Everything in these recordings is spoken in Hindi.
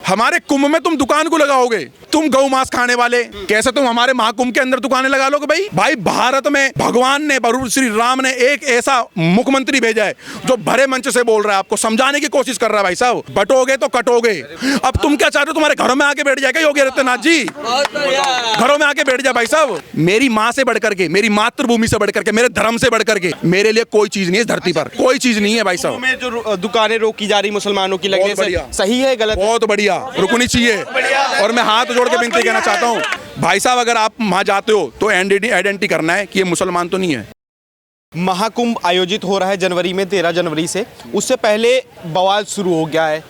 हमारे कुंभ में तुम दुकान को लगाओगे? तुम गौ मांस खाने वाले कैसे तुम हमारे महाकुंभ के अंदर दुकानें लगा लोगे? भाई भारत में भगवान ने, प्रभु श्री राम ने एक ऐसा मुख्यमंत्री भेजा है जो भरे मंच से बोल रहा है, आपको समझाने की कोशिश कर रहा है। भाई साहब, बटोगे तो कटोगे। अब तुम क्या चाहते हो? तुम्हारे घरों में आके बैठ जाएगा योगी आदित्यनाथ जी? घरों में आके बैठ जाए। भाई साहब, मेरी माँ से बढ़ करके, मेरी मातृभूमि से बढ़ करके, मेरे धर्म से बढ़ करके मेरे लिए कोई चीज नहीं है इस धरती पर, कोई चीज नहीं है। भाई साहब, में जो दुकानें रोकी जा रही मुसलमानों की लगने से, सही है गलत? बहुत बढ़िया, रुकनी चाहिए। और मैं हाथ जोड़ के विनती कहना चाहता हूँ, भाई साहब, अगर आप वहां जाते हो तो आइडेंटिटी करना है कि ये मुसलमान तो नहीं है। महाकुंभ आयोजित हो रहा है जनवरी में, 13 जनवरी से। उससे पहले बवाल शुरू हो गया है।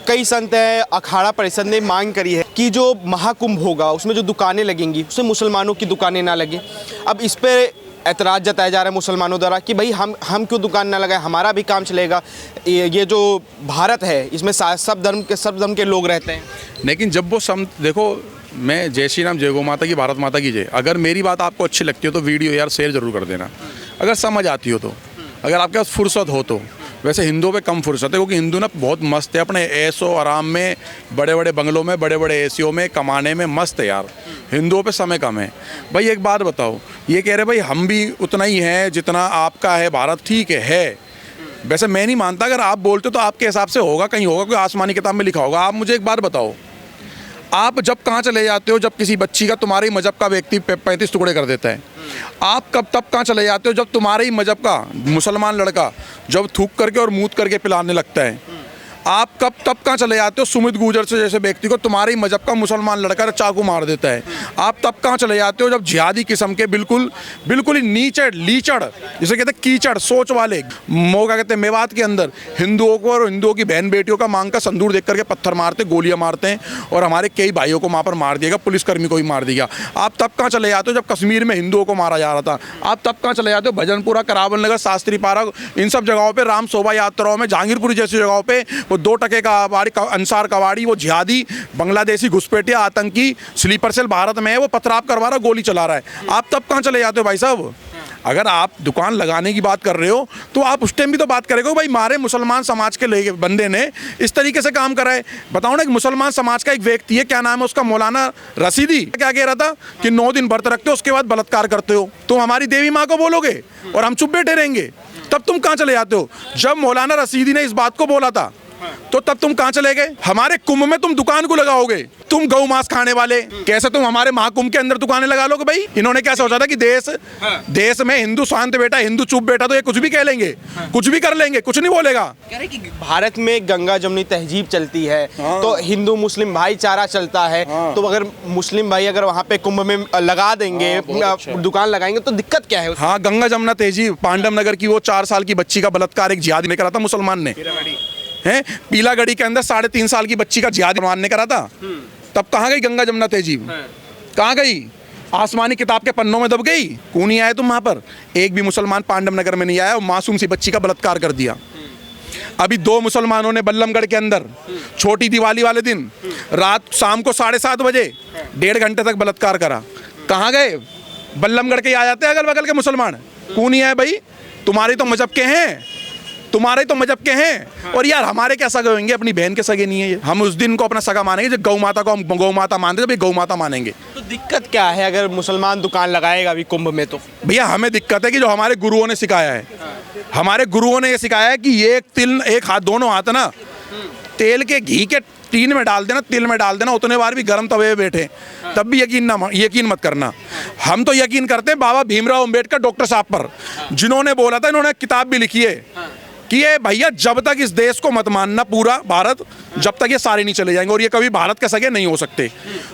कई संत हैं, अखाड़ा परिषद ने मांग करी है कि जो महाकुंभ होगा उसमें जो दुकानें लगेंगी उसमें मुसलमानों की दुकानें ना लगे। अब इस पर ऐतराज़ जताया जा रहा है मुसलमानों द्वारा कि भाई हम क्यों दुकान ना लगाए, हमारा भी काम चलेगा। ये जो भारत है इसमें सब धर्म के लोग रहते हैं। लेकिन जब वो देखो, मैं जय श्री राम, जय गौ माता की, भारत माता की जय। अगर मेरी बात आपको अच्छी लगती हो तो वीडियो यार शेयर जरूर कर देना, अगर समझ आती हो तो, अगर आपके पास फुर्सत हो तो। वैसे हिंदुओं पे कम फुर्सत है, क्योंकि हिंदू ना बहुत मस्त है, अपने ऐशो आराम में, बड़े बड़े बंगलों में, बड़े बड़े एसियों में कमाने में मस्त है यार। हिंदुओं पे समय कम है। भाई एक बात बताओ, ये कह रहे भाई हम भी उतना ही हैं जितना आपका है भारत, ठीक है। वैसे मैं नहीं मानता, अगर आप बोलते हो तो आपके हिसाब से होगा, कहीं होगा, कोई आसमानी किताब में लिखा होगा। आप मुझे एक बात बताओ, आप जब कहाँ चले जाते हो जब किसी बच्ची का तुम्हारे ही मजहब का व्यक्ति 35 टुकड़े कर देता है? आप तब कहाँ चले जाते हो जब तुम्हारे ही मजहब का मुसलमान लड़का जब थूक करके और मूत करके पिलाने लगता है? आप तब कहाँ चले जाते हो सुमित गुर्जर से जैसे व्यक्ति को तुम्हारे ही मजहब का मुसलमान लड़का चाकू मार देता है? आप तब कहाँ चले जाते हो जब जिहादी किस्म के बिल्कुल ही लीचड़ जिसे कहते हैं कीचड़ सोच वाले क्या कहते हैं, मेवात के अंदर हिंदुओं को और हिंदुओं की बहन बेटियों का मांग का संदूर देख करके पत्थर मारते, गोलियां मारते हैं, और हमारे कई भाइयों को वहाँ पर मार दिया, पुलिसकर्मी को भी मार दिया। आप तब कहाँ चले जाते हो जब कश्मीर में हिंदुओं को मारा जा रहा था? आप तब कहाँ चले जाते हो भजनपुरा, करावल नगर, शास्त्री पारा, इन सब जगहों पर राम शोभा यात्राओं में, जहांगीरपुरी जैसी जगहों पर 2 टके का अंसार कवाड़ी, वो जिहादी बांग्लादेशी घुसपैठिया आतंकी स्लीपर सेल भारत में है, वो पथराव करवा रहा, गोली चला रहा है। आप तब कहाँ चले जाते हो? भाई साहब, अगर आप दुकान लगाने की बात कर रहे हो तो आप उस टाइम भी तो बात करेंगे भाई मारे मुसलमान समाज के बंदे ने इस तरीके से काम करा है। बताओ ना, एक मुसलमान समाज का एक व्यक्ति है, क्या नाम है उसका, मौलाना रशीदी, क्या कह रहा था कि 9 दिन व्रत रखते हो उसके बाद बलात्कार करते हो, तुम हमारी देवी माँ को बोलोगे और हम चुप बैठे रहेंगे? तब तुम कहाँ चले जाते हो? जब मौलाना रशीदी ने इस बात को बोला था तो तब तुम कहां चले गए? हमारे कुंभ में तुम दुकान को लगाओगे? तुम गौ मांस खाने वाले कैसे तुम हमारे महाकुंभ के अंदर दुकानें लगा लोगे? भाई इन्होंने क्या सोचा था कि देश में हिंदू शांत बेटा, हिंदू चुप बेटा, तो ये कुछ भी कह लेंगे, कुछ भी कर लेंगे, कुछ नहीं बोलेगा। कह रहे कि भारत में गंगा जमुनी तहजीब चलती है, तो हिंदू मुस्लिम भाईचारा चलता है, तो अगर मुस्लिम भाई अगर वहाँ पे कुंभ में लगा देंगे, दुकान लगाएंगे तो दिक्कत क्या है? हाँ, गंगा जमुना तहजीब, पांडव नगर की वो 4 साल की बच्ची का बलात्कार एक जिहादी ने करा था, मुसलमान ने है। पीलागढ़ी के अंदर 3.5 साल की बच्ची का जिहाद ने करा था। तब कहाँ गई गंगा जमुना तहजीब? कहाँ गई? आसमानी किताब के पन्नों में दब गई? क्यों नहीं आए तुम वहां पर? एक भी मुसलमान पांडव नगर में नहीं आया और मासूम सी बच्ची का बलात्कार कर दिया। अभी 2 मुसलमानों ने बल्लमगढ़ के अंदर छोटी दिवाली वाले दिन रात शाम को 7:30 बजे 1.5 घंटे तक बलात्कार करा। कहाँ गए? बल्लमगढ़ के आ जाते हैं अगल बगल के मुसलमान, क्यों नहीं आए भाई? तुम्हारे तो मजहब के हैं, तुम्हारे तो मजहब के हैं, और यार हमारे क्या सगे होंगे? अपनी बहन के सगे नहीं है ये। हम उस दिन को अपना सगा मानेंगे जब गौ माता को हम गौ माता मानते, जब गौ माता मानेंगे। तो दिक्कत क्या है अगर मुसलमान दुकान लगाएगा अभी कुंभ में? तो भैया हमें दिक्कत है कि जो हमारे गुरुओं ने सिखाया है, हमारे गुरुओं ने ये सिखाया है कि ये एक हाथ, दोनों हाथ ना तेल के घी के टीन में डाल देना, तिल में डाल देना, उतने बार भी गर्म तवे पे बैठे तब भी यकीन मत करना। हम तो यकीन करते हैं बाबा भीमराव अंबेडकर डॉक्टर साहब पर, जिन्होंने बोला था, इन्होंने किताब भी लिखी है कि ये भैया जब तक इस देश को मत मानना पूरा भारत, जब तक ये सारे नहीं चले जाएंगे, और ये कभी भारत के सगे नहीं हो सकते।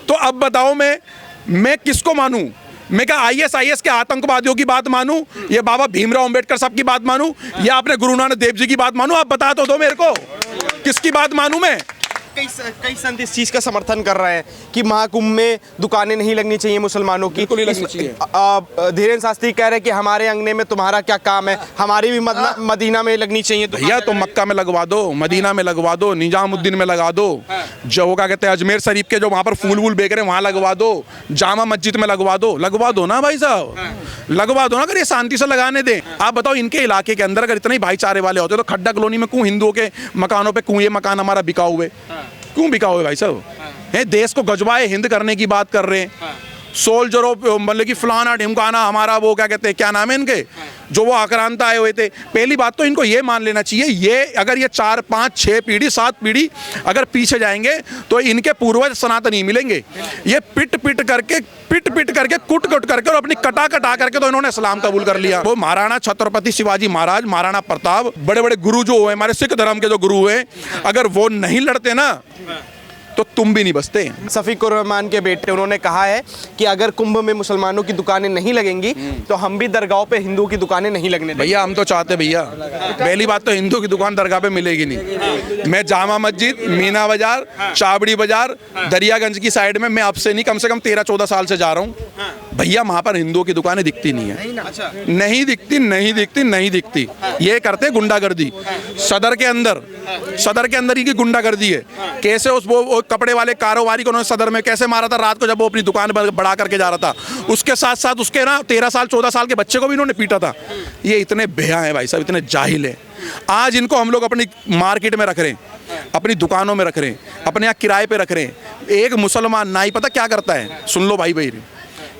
तो अब बताओ मैं किसको मानूं? मैं क्या ISIS के आतंकवादियों की बात मानूं, ये बाबा भीमराव अंबेडकर साहब की बात मानूं, या अपने गुरु नानक देव जी की बात मानूं? आप बता तो दो मेरे को, किसकी बात मानूं मैं? कई संत इस चीज का समर्थन कर रहे हैं कि महाकुंभ में दुकानें नहीं लगनी चाहिए मुसलमानों की। बिल्कुल नहीं लगनी चाहिए। धीरेन्द्र शास्त्री कह रहे हैं कि हमारे अंगने में तुम्हारा क्या काम है, हमारी भी मदीना में लगनी चाहिए। तो भैया तो मक्का में लगवा दो, मदीना में लगवा दो, निजामुद्दीन में लगा दो, जो क्या कहते हैं अजमेर शरीफ के जो वहाँ पर फूल वूल बेच रहे हैं वहाँ लगवा दो, जामा मस्जिद में लगवा दो ना भाई साहब, लगवा दो ना। अगर ये शांति से लगाने दें। आप बताओ इनके इलाके के अंदर अगर इतने भाईचारे वाले होते तो खड्डा कॉलोनी में क्यों हिंदुओं के मकानों पे क्यों ये मकान हमारा बिका हुए? क्यों बिकाओगे भाई साहब? हैं, देश को गजवाए हिंद करने की बात कर रहे हैं, सोल्जरों मतलब कि फलाना ढिमकाना हमारा वो क्या कहते हैं, क्या नाम है इनके, जो वो आक्रांता आए हुए थे। पहली बात तो इनको ये मान लेना चाहिए, ये अगर ये 4 5 6 पीढ़ी 7 पीढ़ी अगर पीछे जाएंगे तो इनके पूर्वज सनातनी मिलेंगे। ये पिट पिट करके कुट करके और अपनी कटा करके तो इन्होंने इस्लाम कबूल कर लिया। वो महाराणा छत्रपति शिवाजी महाराज, महाराणा प्रताप, बड़े बड़े गुरु जो हुए हमारे सिख धर्म के जो गुरु हुए, अगर वो नहीं लड़ते ना तो तुम भी नहीं बचते। शफीकुर रहमान के बेटे उन्होंने कहा है कि अगर कुंभ में मुसलमानों की दुकानें नहीं लगेंगी तो हम भी दरगाहों पे हिंदुओं की दुकानें नहीं लगने देंगे। भैया हम तो चाहते भैया, पहली बात तो हिंदू की दुकान दरगाह पे मिलेगी नहीं। मैं जामा मस्जिद, मीना बाजार, चाबड़ी बाजार, दरियागंज की साइड में मैं अब से नहीं कम से कम 13-14 साल से जा रहा हूँ भैया, वहाँ पर हिंदुओं की दुकानें दिखती नहीं है। नहीं दिखती। ये करते गुंडागर्दी सदर के अंदर ही की गुंडागर्दी है। कैसे उस वो कपड़े वाले कारोबारी को उन्होंने सदर में कैसे मारा था रात को जब वो अपनी दुकान बढ़ा करके जा रहा था, उसके साथ साथ उसके ना 13 साल 14 साल के बच्चे को भी इन्होंने पीटा था। ये इतने बेहा हैं भाई साहब, इतने जाहिल हैं। आज इनको हम लोग अपनी मार्केट में रख रहे हैं, अपनी दुकानों में रख रहे हैं, अपने यहाँ किराए पे रख रहे हैं। एक मुसलमान नाई पता क्या करता है, सुन लो भाई,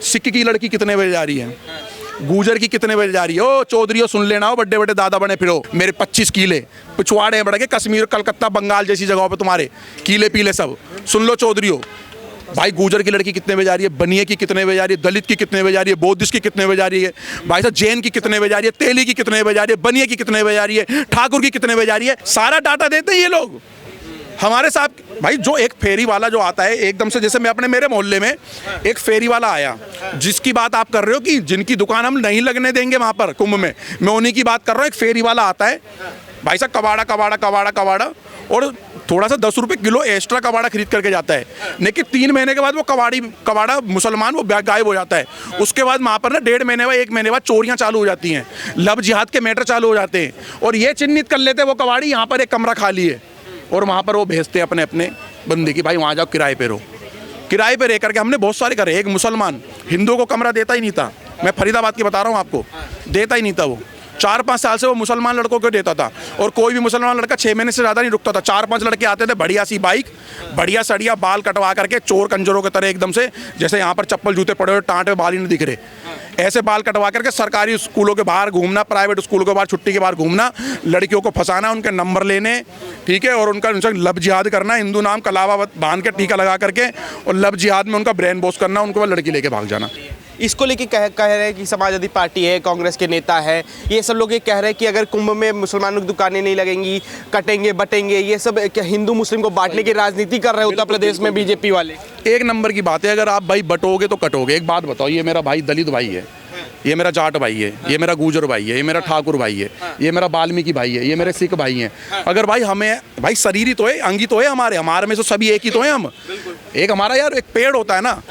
सिख की लड़की कितने बजे जा रही है, गुजर की कितने बजे जा रही है, ओ चौधरी सुन लेना हो, बड़े बड़े दादा बने फिरो, मेरे 25 किले पिछवाड़े बढ़ के कश्मीर कलकत्ता बंगाल जैसी जगहों पे तुम्हारे कीले पीले सब, सुन लो चौधरी हो भाई। गुजर की लड़की कितने बजे जा रही है, बनिए की कितने बजे जा रही है, दलित की कितने बजे जा रही है, बौद्धिस्ट की कितने बजे जा रही है भाई साहब, जैन की कितने बजे जा रही है, तेली की कितने बजे जा रही है, बनिए की कितने बजे जा रही है, ठाकुर की कितने बजे जा रही है, सारा डाटा देते हैं ये लोग हमारे साथ भाई। जो एक फेरी वाला जो आता है एकदम से, जैसे मैं मेरे मोहल्ले में एक फेरी वाला आया, जिसकी बात आप कर रहे हो कि जिनकी दुकान हम नहीं लगने देंगे वहां पर कुंभ में, मैं उन्हीं की बात कर रहा हूँ। एक फेरी वाला आता है भाई साहब, कबाड़ा और थोड़ा सा 10 रुपये किलो एक्स्ट्रा कबाड़ा खरीद करके जाता है, लेकिन 3 महीने के बाद वो कबाड़ा मुसलमान वो गायब हो जाता है। उसके बाद वहाँ पर ना 1.5 महीने बाद 1 महीने बाद चोरियाँ चालू हो जाती हैं, लब जिहाद के मैटर चालू हो जाते हैं, और ये चिन्हित कर लेते हैं वो कबाड़ी यहाँ पर एक कमरा खाली है, और वहाँ पर वो भेजते हैं अपने बंदे की, भाई वहाँ जाओ किराए पे रहो। किराए पे रह करके हमने बहुत सारे करे। एक मुसलमान हिंदुओं को कमरा देता ही नहीं था, मैं फरीदाबाद की बता रहा हूँ आपको, देता ही नहीं था वो। 4-5 साल से वो मुसलमान लड़कों को देता था, और कोई भी मुसलमान लड़का 6 महीने से ज़्यादा नहीं रुकता था। 4-5 लड़के आते थे, बढ़िया सी बाइक, बढ़िया सड़िया, बाल कटवा करके चोर कंजरों की तरह एकदम से, जैसे यहाँ पर चप्पल जूते पड़े हुए, टाँट में बाल ही नहीं दिख रहे, ऐसे बाल कटवा करके सरकारी स्कूलों के बाहर घूमना, प्राइवेट स्कूलों के बाहर छुट्टी के बाहर घूमना, लड़कियों को फंसाना, उनके नंबर लेने, ठीक है, और उनका लब जिहाद करना, हिंदू नाम कलावा बांध के टीका लगा करके, और लब जिहाद में उनका ब्रेन वॉश करना, उनको लड़की लेके भाग जाना। इसको लेके कह रहे हैं कि समाजवादी पार्टी है, कांग्रेस के नेता है, ये सब लोग ये कह रहे हैं कि अगर कुंभ में मुसलमानों की दुकानें नहीं लगेंगी, कटेंगे बटेंगे, ये सब क्या हिंदू मुस्लिम को बांटने की राजनीति कर रहे हैं उत्तर प्रदेश में बीजेपी वाले। एक नंबर की बात है, अगर आप भाई बटोगे तो कटोगे। एक बात बताओ, ये मेरा भाई दलित भाई है, ये मेरा जाट भाई है, ये मेरा गुजर भाई है, ये मेरा ठाकुर भाई है, ये मेरा वाल्मीकि भाई है, ये मेरे सिख भाई हैं। अगर भाई हमें भाई शरीर ही तो है, अंगी तो है, हमारे में तो सभी एक ही तो है हम। एक हमारा यार एक पेड़ होता है ना,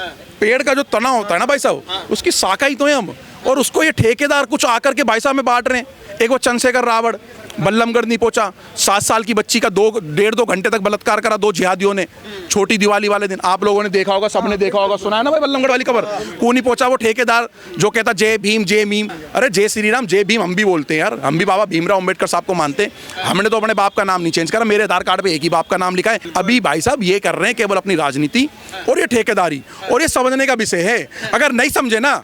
पेड़ का जो तना होता है ना भाई साहब, उसकी शाखा ही तो है हम, और उसको ये ठेकेदार कुछ आकर के भाई साहब में बांट रहे हैं। एक वो चंद्रशेखर रावण बल्लमगढ़ नहीं पहुंचा, 7 साल की बच्ची का 1.5-2 घंटे तक बलात्कार करा 2 जिहादियों ने, छोटी दिवाली वाले दिन। आप लोगों ने देखा होगा, सबने देखा होगा, सुना है ना भाई बल्लमगढ़ वाली खबर। कौन नहीं पहुंचा वो ठेकेदार जो कहता जय भीम जय मीम, अरे जय श्री राम जय भीम हम भी बोलते हैं यार, हम भी बाबा भीमराव अम्बेडकर साहब को मानते हैं। हमने तो अपने बाप का नाम नहीं चेंज करा, मेरे आधार कार्ड पे एक ही बाप का नाम लिखा है। अभी भाई साहब ये कर रहे हैं केवल अपनी राजनीति और ये ठेकेदारी, और ये समझने का विषय है। अगर नहीं समझे ना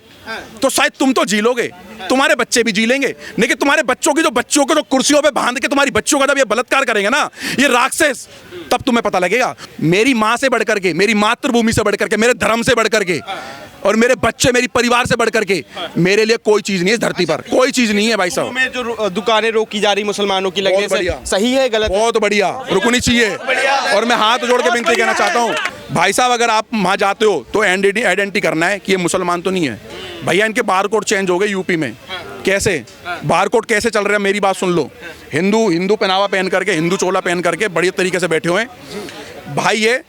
तो शायद तुम तो जी लोगे, तुम्हारे बच्चे भी जी लेंगे, लेकिन तुम्हारे बच्चों को जो कुर्सियों पे बांध के तुम्हारी बच्चों का जब ये बलात्कार करेंगे ना ये राक्षस, तब तुम्हें पता लगेगा। मेरी माँ से बढ़कर के, मेरी मातृभूमि से बढ़कर के, मेरे धर्म से बढ़कर के, और मेरे बच्चे मेरी परिवार से बढ़कर के मेरे लिए कोई चीज नहीं है इस धरती पर, कोई चीज नहीं है भाई साहब। में जो दुकानें रोकी जा रही मुसलमानों की लगने से, सही है गलत? बहुत बढ़िया, रुकनी चाहिए। और मैं हाथ जोड़ के विनती कहना चाहता हूँ भाई साहब, अगर आप वहाँ जाते हो तो आइडेंटिटी करना है कि ये मुसलमान तो नहीं है। भैया इनके बारकोड चेंज हो गए यूपी में, कैसे बारकोड कैसे चल रहे हैं मेरी बात सुन लो। हिंदू पहनावा पहन करके, हिंदू चोला पहन करके बढ़िया तरीके से बैठे हुए हैं भाई। ये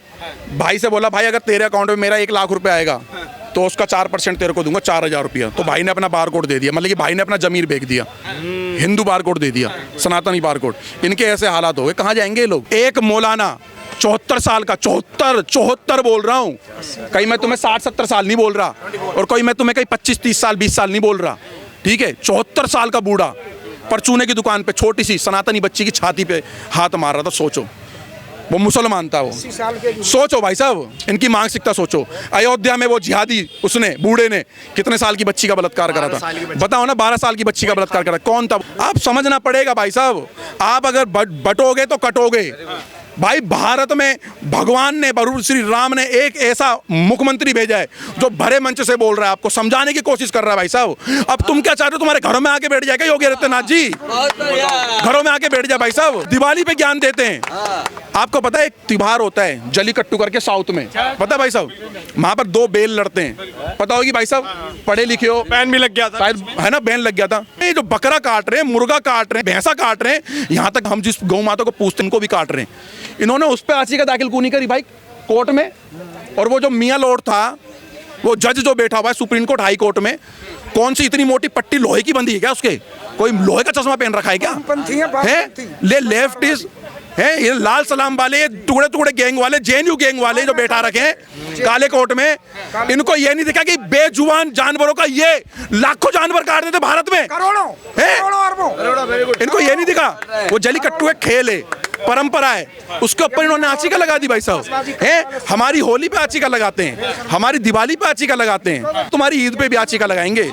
भाई से बोला भाई अगर तेरे अकाउंट में मेरा 1 लाख रुपए आएगा तो उसका 4% तेरे को दूंगा, 4000 रुपया। तो भाई ने अपना बारकोड दे दिया, मतलब कि भाई ने अपना जमीर बेच दिया, हिंदू बारकोड दे दिया, सनातनी बारकोड। इनके ऐसे हालात हो गए, कहाँ जाएंगे ये लोग। एक मौलाना 74 साल का, 74 बोल रहा हूँ, कहीं मैं तुम्हें 60-70 साल नहीं बोल रहा, और कोई मैं तुम्हें कहीं 25-30 साल 20 साल नहीं बोल रहा, ठीक है। 74 साल का बूढ़ा परचूने की दुकान पे छोटी सी सनातनी बच्ची की छाती पे हाथ मार रहा था, सोचो। वो मुसलमान था वो। सोचो भाई साहब, इनकी मानसिकता सोचो। अयोध्या में वो जिहादी उसने बूढ़े ने कितने साल की बच्ची का बलात्कार करा था, बताओ ना, 12 साल की बच्ची का बलात्कार करा, कौन था? आप समझना पड़ेगा भाई साहब, आप अगर बटोगे तो कटोगे। भाई भारत में भगवान ने, प्रभु श्री राम ने एक ऐसा मुख्यमंत्री भेजा है जो भरे मंच से बोल रहा है, आपको समझाने की कोशिश कर रहा है भाई साहब। अब तुम क्या चाहते हो, तुम्हारे घरों में आके बैठ जाएगा योगी आदित्यनाथ जी? घरों में आके बैठ जाए भाई साहब, दिवाली पे ज्ञान देते हैं। आपको पता है एक त्योहार होता है जलीकट्टू करके साउथ में, पता है भाई साहब? वहां पर 2 बैल लड़ते हैं, पता होगी भाई साहब, पढ़े लिखे हो। बैन भी लग गया था शायद, है ना, बैन लग गया था। ये जो बकरा काट रहे हैं, मुर्गा काट रहे हैं, भैंसा काट रहे हैं, यहाँ तक हम जिस गौ माता को पूछते हैं उनको भी काट रहे हैं। इन्होंने उस पर याचिका दाखिल क्यों नहीं करी भाई कोर्ट में? और वो जो मियां लॉर्ड था, वो जज जो बैठा हुआ है सुप्रीम कोर्ट हाई कोर्ट में, कौन सी इतनी मोटी पट्टी लोहे की बंधी है क्या उसके? कोई लोहे का चश्मा पहन रखा है क्या? है लेफ्टिस्ट है, ये लाल सलाम वाले, टुकड़े टुकड़े गैंग वाले, जेएनयू गैंग वाले जो बैठा रखे हैं काले कोर्ट में, इनको ये नहीं दिखा कि बेजुबान जानवरों का, ये लाखों जानवर काट देते भारत में, करोड़ों अरबों। इनको ये नहीं दिखा वो जलीकट्टू एक खेल है, परंपरा है, उसके ऊपर इन्होंने आचिका लगा दी भाई साहब। है, हमारी होली पे आचिका लगाते हैं, हमारी दिवाली पे आचिका लगाते हैं, तुम्हारी ईद पे भी आचिका लगाएंगे।